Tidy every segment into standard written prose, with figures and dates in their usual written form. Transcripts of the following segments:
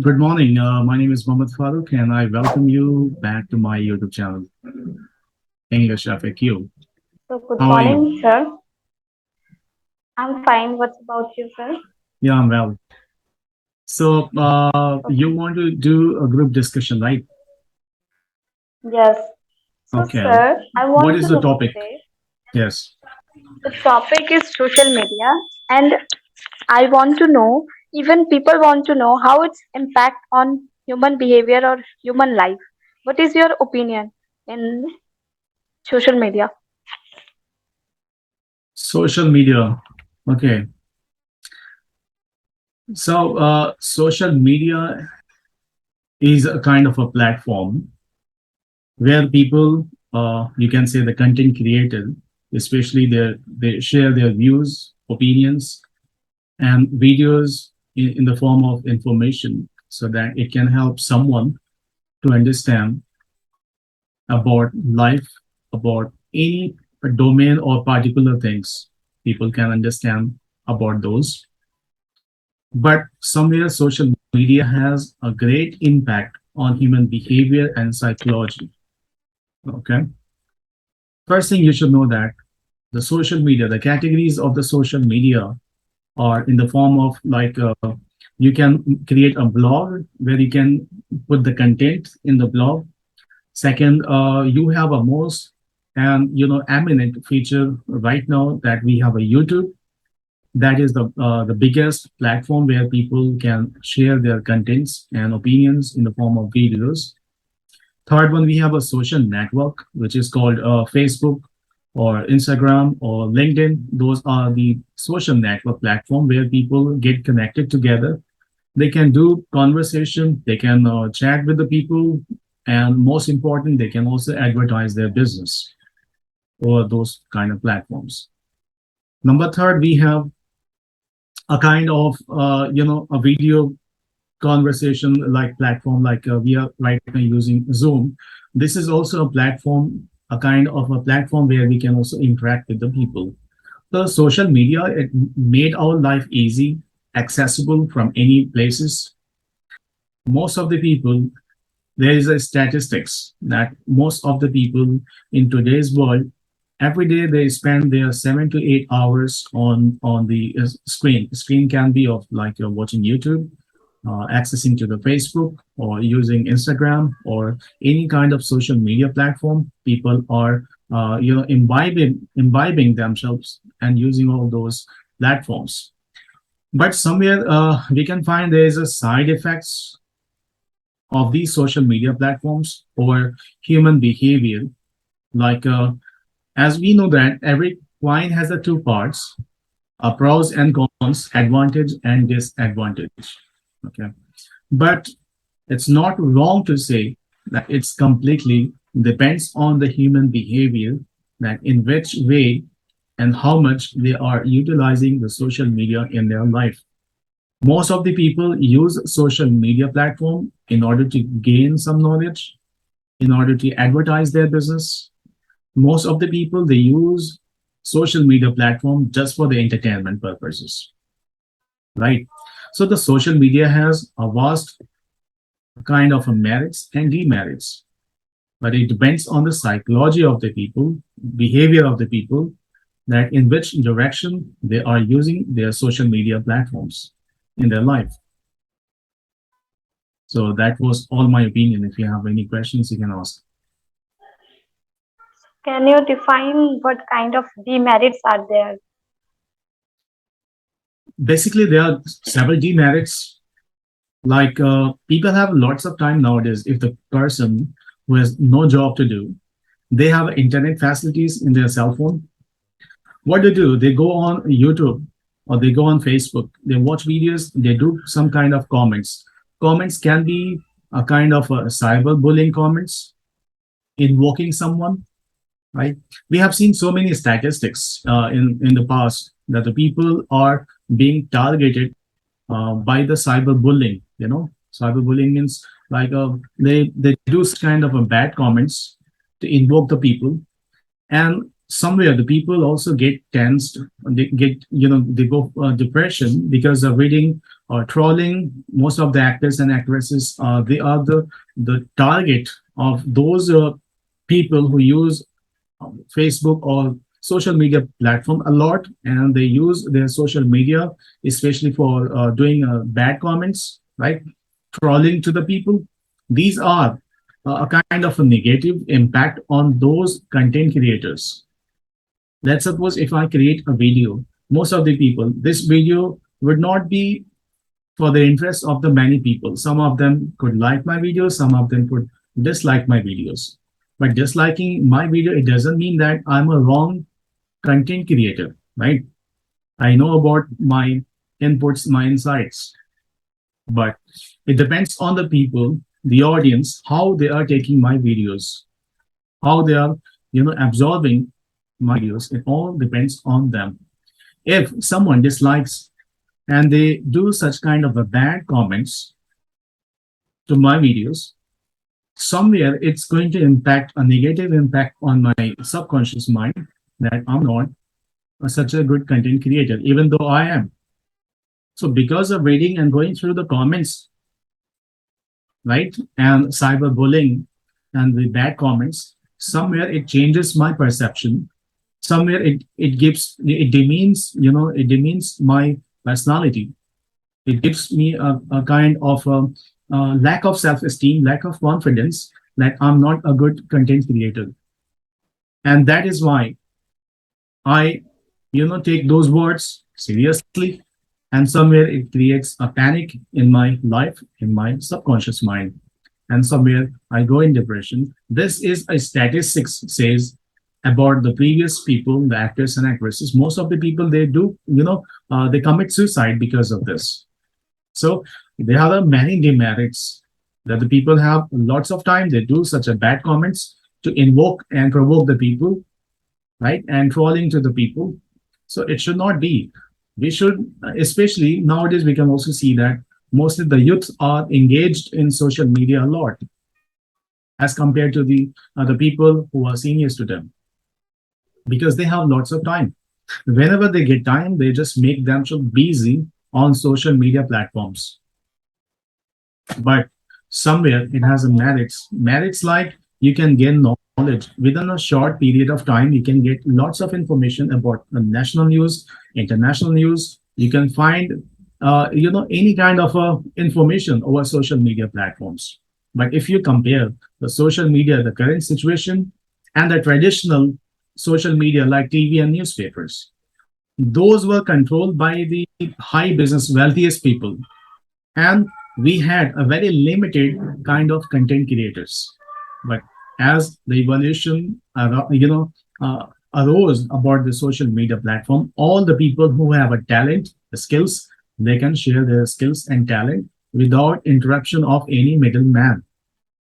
Good morning. My name is Mohammed Farooq, and I welcome you back to my YouTube channel, English FAQ. So, good How are you? morning, sir. I'm fine. What's about you, sir? Yeah, I'm well. So, you Okay. want to do a group discussion, right? Yes. So, Okay. sir, I What want is to the know topic? today. Yes. The topic is social media, and I want to know, even people want to know how its impact on human behavior or human life. What is your opinion in social media? Social media. Okay. So, social media is a kind of a platform where people, you can say the content creator, especially they share their views, opinions, and videos in the form of information so that it can help someone to understand about life, about any domain or particular things. People can understand about those. But somewhere social media has a great impact on human behavior and psychology. Okay. First thing you should know that the social media, the categories of the social media or in the form of like you can create a blog where you can put the content in the blog. Second, you have a most and eminent feature right now that we have a YouTube. That is the biggest platform where people can share their contents and opinions in the form of videos. Third one, we have a social network, which is called Facebook or Instagram or LinkedIn. Those are the social network platform where people get connected together. They can do conversation, they can chat with the people, and most important, they can also advertise their business over those kind of platforms. Number third, we have a kind of a video conversation like platform like we are right now using Zoom. This is also a platform, a kind of a platform where we can also interact with the people. The social media, it made our life easy, accessible from any places. Most of the people, there is a statistics that most of the people in today's world, every day they spend their 7 to 8 hours on the screen can be of like you're watching YouTube, accessing to the Facebook or using Instagram or any kind of social media platform. People are imbibing themselves and using all those platforms. But somewhere we can find there is a side effects of these social media platforms over human behavior. Like as we know that every coin has the two parts, pros and cons, advantage and disadvantage. Okay, but it's not wrong to say that it's completely depends on the human behavior, that in which way and how much they are utilizing the social media in their life. Most of the people use social media platform in order to gain some knowledge, in order to advertise their business. Most of the people they use social media platform just for the entertainment purposes, right? So the social media has a vast kind of a merits and demerits, but it depends on the psychology of the people, behavior of the people, that in which direction they are using their social media platforms in their life. So that was all my opinion. If you have any questions, you can ask. Can you define what kind of demerits are there? Basically, there are several demerits. Like people have lots of time nowadays. If the person who has no job to do, they have internet facilities in their cell phone. What they do, they go on YouTube or they go on Facebook, they watch videos, they do some kind of comments. Comments can be a kind of a cyberbullying comments, invoking someone, right? We have seen so many statistics in the past that the people are being targeted by the cyberbullying. Cyberbullying means like they do kind of a bad comments to invoke the people, and somewhere the people also get tensed. They get they go depression because of reading trolling. Most of the actors and actresses, they are the target of those people who use Facebook or social media platform a lot, and they use their social media especially for doing bad comments, right? Trolling to the people. These are a kind of a negative impact on those content creators. Let's suppose if I create a video, most of the people, this video would not be for the interest of the many people. Some of them could like my videos, some of them could dislike my videos. But disliking my video, it doesn't mean that I'm a wrong content creator, right? I know about my inputs, my insights, but it depends on the people, the audience, how they are taking my videos, how they are, absorbing my videos. It all depends on them. If someone dislikes and they do such kind of a bad comments to my videos, somewhere it's going to impact a negative impact on my subconscious mind that I'm not such a good content creator, even though I am. So because of reading and going through the comments, right, and cyberbullying and the bad comments, somewhere it changes my perception. Somewhere it gives it demeans, it demeans my personality. It gives me a kind of lack of self-esteem, lack of confidence that I'm not a good content creator. And that is why I, take those words seriously. And somewhere it creates a panic in my life, in my subconscious mind. And somewhere I go in depression. This is a statistics says about the previous people, the actors and actresses. Most of the people, they do, they commit suicide because of this. So there are many demerits that the people have lots of time. They do such a bad comments to invoke and provoke the people, right? And trolling to the people. So it should not be. We should, especially nowadays, we can also see that mostly the youth are engaged in social media a lot as compared to the people who are seniors to them because they have lots of time. Whenever they get time, they just make themselves busy on social media platforms. But somewhere it has a merits. Merits like you can gain knowledge within a short period of time. You can get lots of information about the national news, international news. You can find, any kind of information over social media platforms. But if you compare the social media, the current situation, and the traditional social media like TV and newspapers, those were controlled by the high business, wealthiest people, and we had a very limited kind of content creators. But as the evolution arose about the social media platform, all the people who have a talent, the skills, they can share their skills and talent without interruption of any middleman.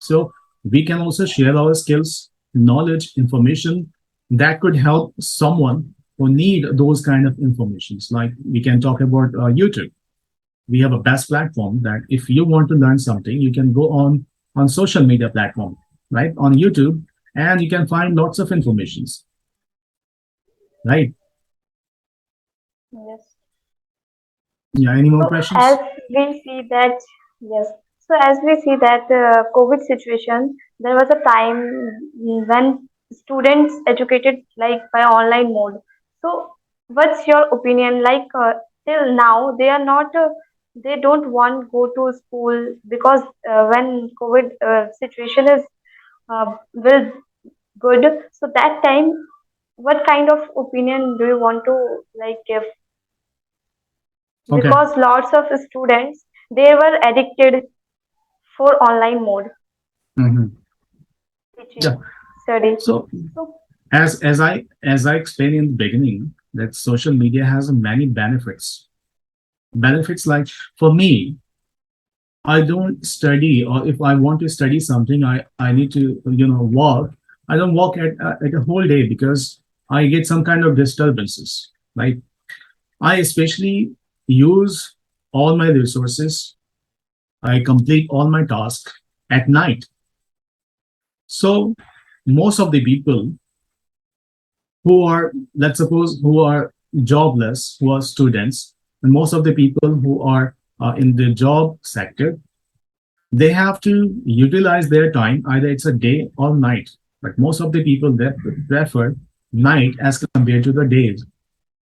So we can also share our skills, knowledge, information that could help someone who need those kind of informations. Like we can talk about YouTube. We have a best platform that if you want to learn something, you can go on social media platform, right, on YouTube, and you can find lots of informations, right? Yes. Yeah. Any more So as questions? we see that, yes. So as we see that COVID situation, there was a time when students educated like by online mode. So what's your opinion? Like till now, they are not, they don't want go to school because when COVID situation is will good. So that time, what kind of opinion do you want to like give? Okay. Because lots of students they were addicted for online mode Mhm. teaching Yeah. study. So So as I explained in the beginning, that social media has many benefits. Benefits like for me, I don't study, or if I want to study something, I need to walk. I don't walk at a whole day because I get some kind of disturbances. Right. I especially use all my resources. I complete all my tasks at night. So most of the people who are, let's suppose, who are jobless, who are students, and most of the people who are in the job sector, they have to utilize their time, either it's a day or night. But most of the people that prefer night as compared to the days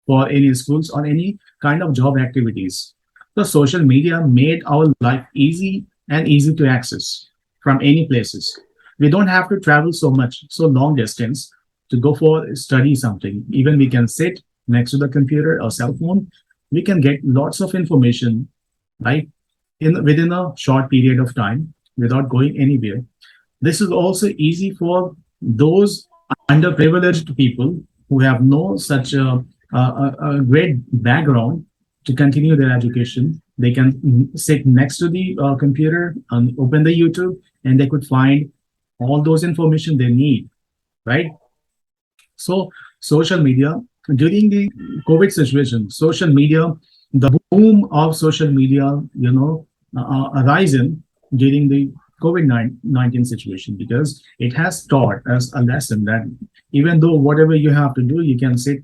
for any schools or any kind of job activities. So social media made our life easy and easy to access from any places. We don't have to travel so much, so long distance to go for study something. Even we can sit next to the computer or cell phone. We can get lots of information, right, in within a short period of time without going anywhere. This is also easy for those underprivileged people who have no such a great background to continue their education. They can sit next to the computer and open the YouTube, and they could find all those information they need, right? So social media during the COVID situation, social media, the boom of social media, arisen during the COVID-19 situation, because it has taught us a lesson that even though whatever you have to do, you can sit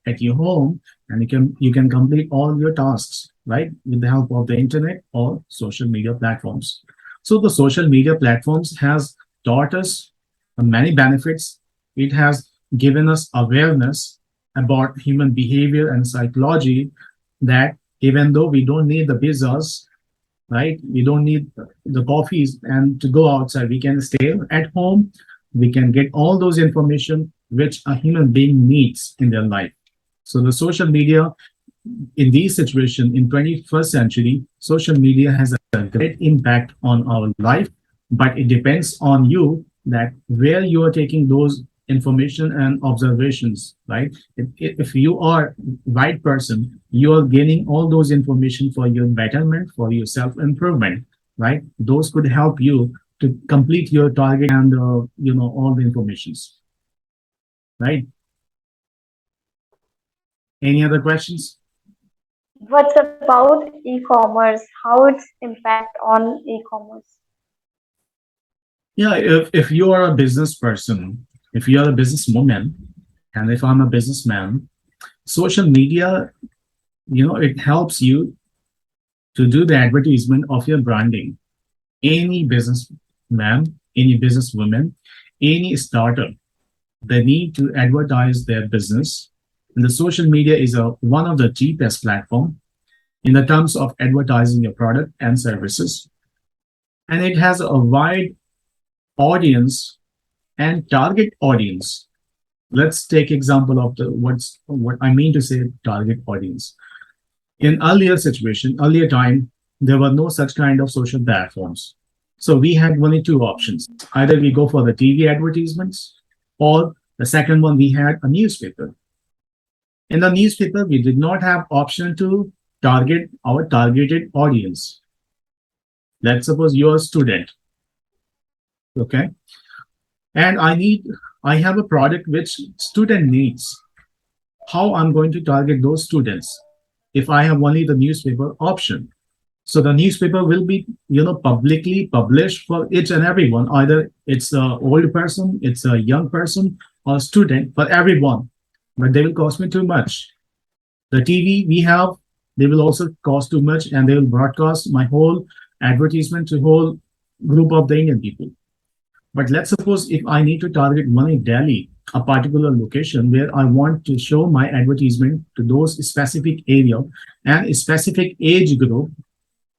at your home and you can complete all your tasks, right, with the help of the internet or social media platforms. So the social media platforms has taught us many benefits. It has given us awareness about human behavior and psychology, that even though we don't need the pizzas, right? We don't need the coffees and to go outside. We can stay at home. We can get all those information which a human being needs in their life. So the social media in these situations in 21st century, social media has a great impact on our life, but it depends on you that where you are taking those information and observations, right? If you are right person, you are gaining all those information for your betterment, for your self improvement, right? Those could help you to complete your target and all the informations, right? Any other questions? What's about e-commerce? How its impact on e-commerce? Yeah, if you are a business person, if you are a businesswoman, and if I'm a businessman, social media, it helps you to do the advertisement of your branding. Any businessman, any businesswoman, any startup, they need to advertise their business. And the social media is one of the cheapest platform in the terms of advertising your product and services. And it has a wide audience and target audience. Let's take example of the what I mean to say target audience. In earlier situation, earlier time, there were no such kind of social platforms. So we had only two options. Either we go for the TV advertisements, or the second one we had a newspaper. In the newspaper, we did not have option to target our targeted audience. Let's suppose you're a student, okay, and I have a product which student needs. How I'm going to target those students if I have only the newspaper option? So the newspaper will be, publicly published for each and everyone. Either it's a old person, it's a young person, or student, for everyone. But they will cost me too much. The TV we have, they will also cost too much, and they will broadcast my whole advertisement to whole group of the Indian people. But let's suppose if I need to target money Delhi, a particular location where I want to show my advertisement to those specific area and a specific age group.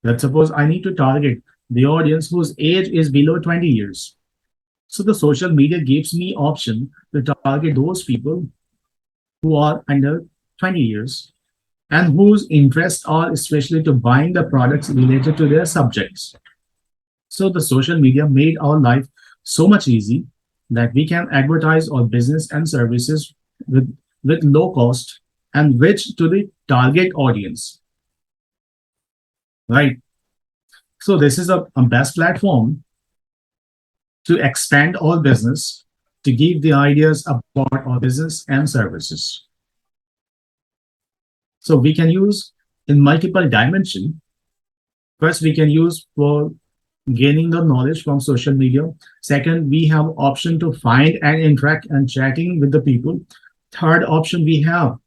Let's suppose I need to target the audience whose age is below 20 years. So the social media gives me option to target those people who are under 20 years and whose interests are especially to buying the products related to their subjects. So the social media made our life so much easy that we can advertise our business and services with low cost and reach to the target audience, right? So this is a best platform to expand our business, to give the ideas about our business and services. So we can use in multiple dimension. First, we can use for gaining the knowledge from social media. Second, we have option to find and interact and chatting with the people. Third option we have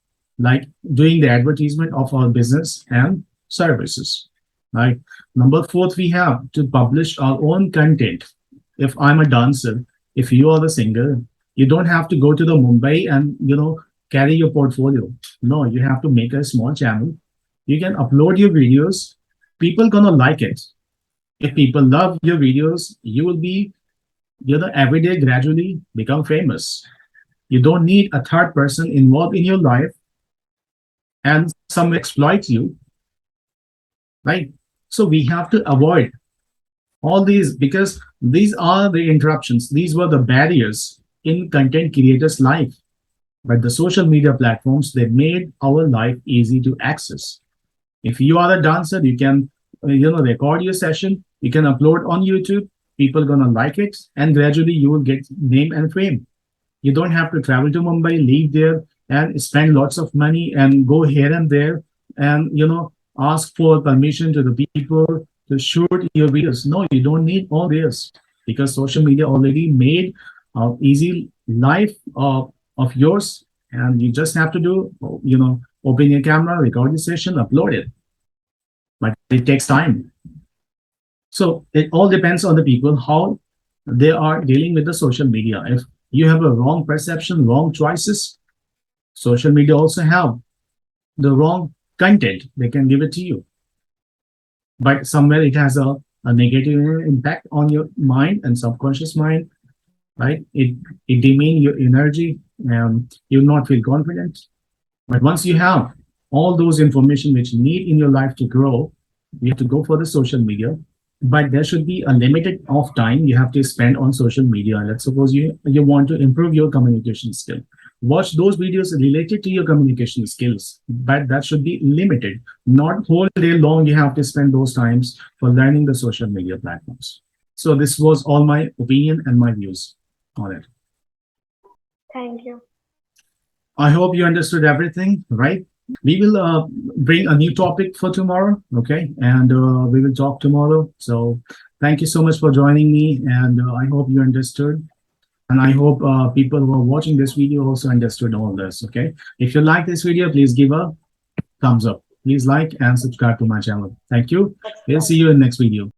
like doing the advertisement of our business and services. right? Number fourth, we have to publish our own content. If I'm a dancer, if you are the singer, you don't have to go to the Mumbai and carry your portfolio. No, you have to make a small channel. You can upload your videos. People gonna like it. If people love your videos, you will be every day gradually become famous. You don't need a third person involved in your life and some exploit you, right? So we have to avoid all these because these are the interruptions. These were the barriers in content creators' life. But the social media platforms, they made our life easy to access. If you are a dancer, you can record your session, you can upload on YouTube, people gonna like it, and gradually you will get name and fame. You don't have to travel to Mumbai, live there, and spend lots of money and go here and there and ask for permission to the people to shoot your videos. No, you don't need all this because social media already made easy life of yours, and you just have to do open your camera, record your session, upload it. But it takes time. So it all depends on the people how they are dealing with the social media. If you have a wrong perception, wrong choices, social media also have the wrong content. They can give it to you, but somewhere it has a negative impact on your mind and subconscious mind, right? It demean your energy and you'll not feel confident. But once you have all those information which you need in your life to grow, you have to go for the social media. But there should be a limited of time you have to spend on social media. Let's suppose you want to improve your communication skill. Watch those videos related to your communication skills, but that should be limited. Not whole day long you have to spend those times for learning the social media platforms. So this was all my opinion and my views on it. Thank you. I hope you understood everything, right? We will bring a new topic for tomorrow, okay? And we will talk tomorrow. So thank you so much for joining me, and I hope you understood. And I hope people who are watching this video also understood all this, okay? If you like this video, please give a thumbs up. Please like and subscribe to my channel. Thank you. We'll see you in next video.